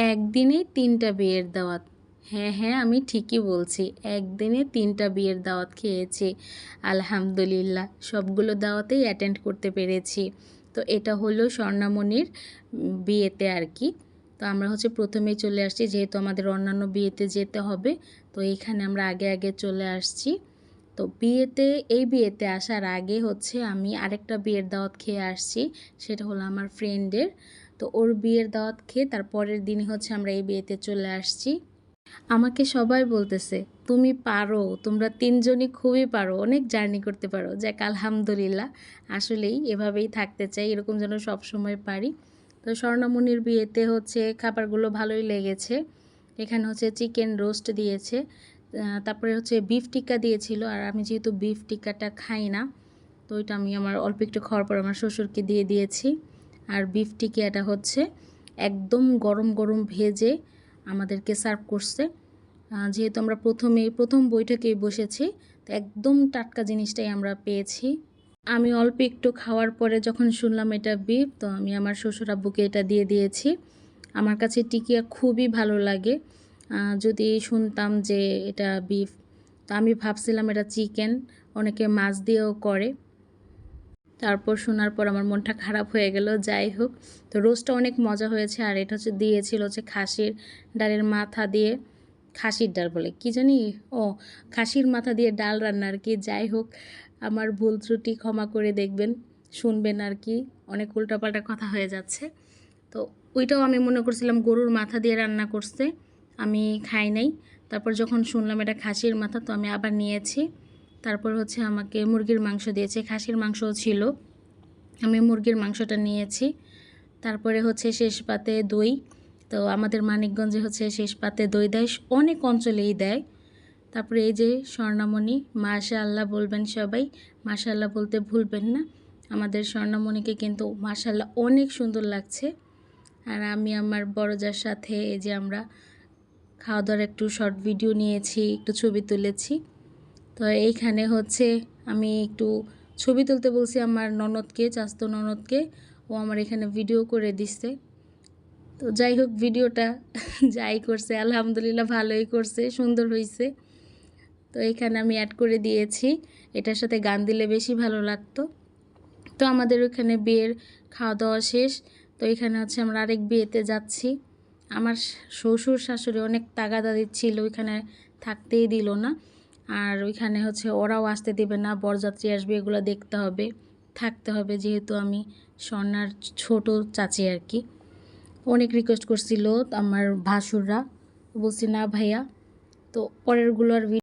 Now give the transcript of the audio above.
একদিনে ৩টা বিয়ের দাওয়াত। হ্যাঁ, হ্যাঁ, আমি ঠিকই বলছি। একদিনে ৩টা বিয়ের দাওয়াত খেয়েছি। আলহামদুলিল্লাহ, সবগুলো দাওয়াতেই অ্যাটেন্ড করতে পেরেছি। তো এটা হলো স্বর্ণামণির বিয়েতে আর কি। তো আমরা হচ্ছে প্রথমেই চলে আসছি, যেহেতু আমাদের অন্যান্য বিয়েতে যেতে হবে। তো এইখানে আমরা আগে আগে চলে আসছি। তো এই বিয়েতে আসার আগে হচ্ছে আমি আরেকটা বিয়ের দাওয়াত খেয়ে আসছি। সেটা হলো আমার ফ্রেন্ডের। তো ওর বিয়ের দাওয়াত খেয়ে তার পরের দিনই হচ্ছে আমরা এই বিয়েতে চলে আসছি। আমাকে সবাই বলতেছে, তুমি পারো, তোমরা ৩ জনই খুবই পারো, অনেক জার্নি করতে পারো। যাক আলহামদুলিল্লাহ, আসলেই এভাবেই থাকতে চাই, এরকম যেন সবসময় পারি। তো স্বর্ণমণির বিয়েতে হচ্ছে খাবারগুলো ভালোই লেগেছে। এখানে হচ্ছে চিকেন রোস্ট দিয়েছে, তারপরে হচ্ছে বিফ টিক্কা দিয়েছিল। আর আমি যেহেতু বিফ টিক্কাটা খাই না, তো ওইটা আমি আমার অল্প একটু খাওয়ার পর আমার শ্বশুরকে দিয়ে দিয়েছি। আর বিফ টিক্কাটা হচ্ছে একদম গরম গরম ভেজে আমাদেরকে সার্ভ করছে। যেহেতু আমরা প্রথম বৈঠকেই বসেছি, তো একদম টাটকা জিনিসটাই আমরা পেয়েছি। আমি অল্প একটু খাওয়ার পরে যখন শুনলাম এটা বিফ, তো আমি আমার শ্বশুর আব্বুকে এটা দিয়ে দিয়েছি। আমার কাছে টিকিয়া খুবই ভালো লাগে। যদি শুনতাম যে এটা বিফ, তো আমি ভাবছিলাম এটা চিকেন, অনেকে মাছ দিয়েও করে। তারপর শোনার পর আমার মনটা খারাপ হয়ে গেল। যাই হোক, তো রোস্টটা অনেক মজা হয়েছে। আর এটা হচ্ছে দিয়েছিল হচ্ছে খাসির ডালের মাথা দিয়ে, খাসির ডাল বলে কি জানি, ও খাসির মাথা দিয়ে ডাল রান্না আর কি। যাই হোক, আমার ভুল ত্রুটি ক্ষমা করে দেখবেন, শুনবেন আর কি, অনেক উল্টাপাল্টা কথা হয়ে যাচ্ছে। তো ওইটাও আমি মনে করছিলাম গরুর মাথা দিয়ে রান্না করছে, আমি খাই নাই। তারপর যখন শুনলাম এটা খাসির মাথা, তো আমি আবার নিয়েছি। তারপর হচ্ছে আমাকে মুরগির মাংস দিয়েছে, খাসির মাংসও ছিল, আমি মুরগির মাংসটা নিয়েছি। তারপরে হচ্ছে শেষ পাতে দই। তো আমাদের মানিকগঞ্জে হচ্ছে শেষ পাতে দই দেয়, অনেক অঞ্চলেই দেয়। তারপরে এই যে স্বর্ণামণি, মাশাআল্লাহ বলবেন সবাই, মাশাআল্লাহ বলতে ভুলবেন না। আমাদের স্বর্ণামণিকে কিন্তু মাশাআল্লাহ অনেক সুন্দর লাগছে। আর আমি আমার বড় যার সাথে এই যে আমরা খাওয়া দাওয়ার একটু শর্ট ভিডিও নিয়েছি, একটু ছবি তুলেছি। তো এইখানে হচ্ছে আমি একটু ছবি তুলতে বলছি আমার ননদকে, চাস্তো ননদকে, ও আমার এখানে ভিডিও করে দিচ্ছে। তো যাই হোক, ভিডিওটা যাই করছে আলহামদুলিল্লাহ ভালোই করছে, সুন্দর হয়েছে। তো এখানে আমি অ্যাড করে দিয়েছি, এটার সাথে গান দিলে বেশি ভালো লাগতো। তো আমাদের ওখানে বিয়ের খাওয়া দাওয়া শেষ। তো এখানে হচ্ছে আমরা আরেক বিয়েতে যাচ্ছি। আমার শ্বশুর শাশুড়ি অনেক তাগাদা দিচ্ছিল, ওইখানে থাকতেই দিল না। আর ওইখানে হচ্ছে ওরাও আসতে দেবে না, বরযাত্রী আসবে এগুলো দেখতে হবে, থাকতে হবে, যেহেতু আমি স্বর্ণার ছোট চাচি আর কি। অনেক রিকোয়েস্ট করছিল আমার ভাসুররা, বলছি না ভাইয়া। তো পরেরগুলো আর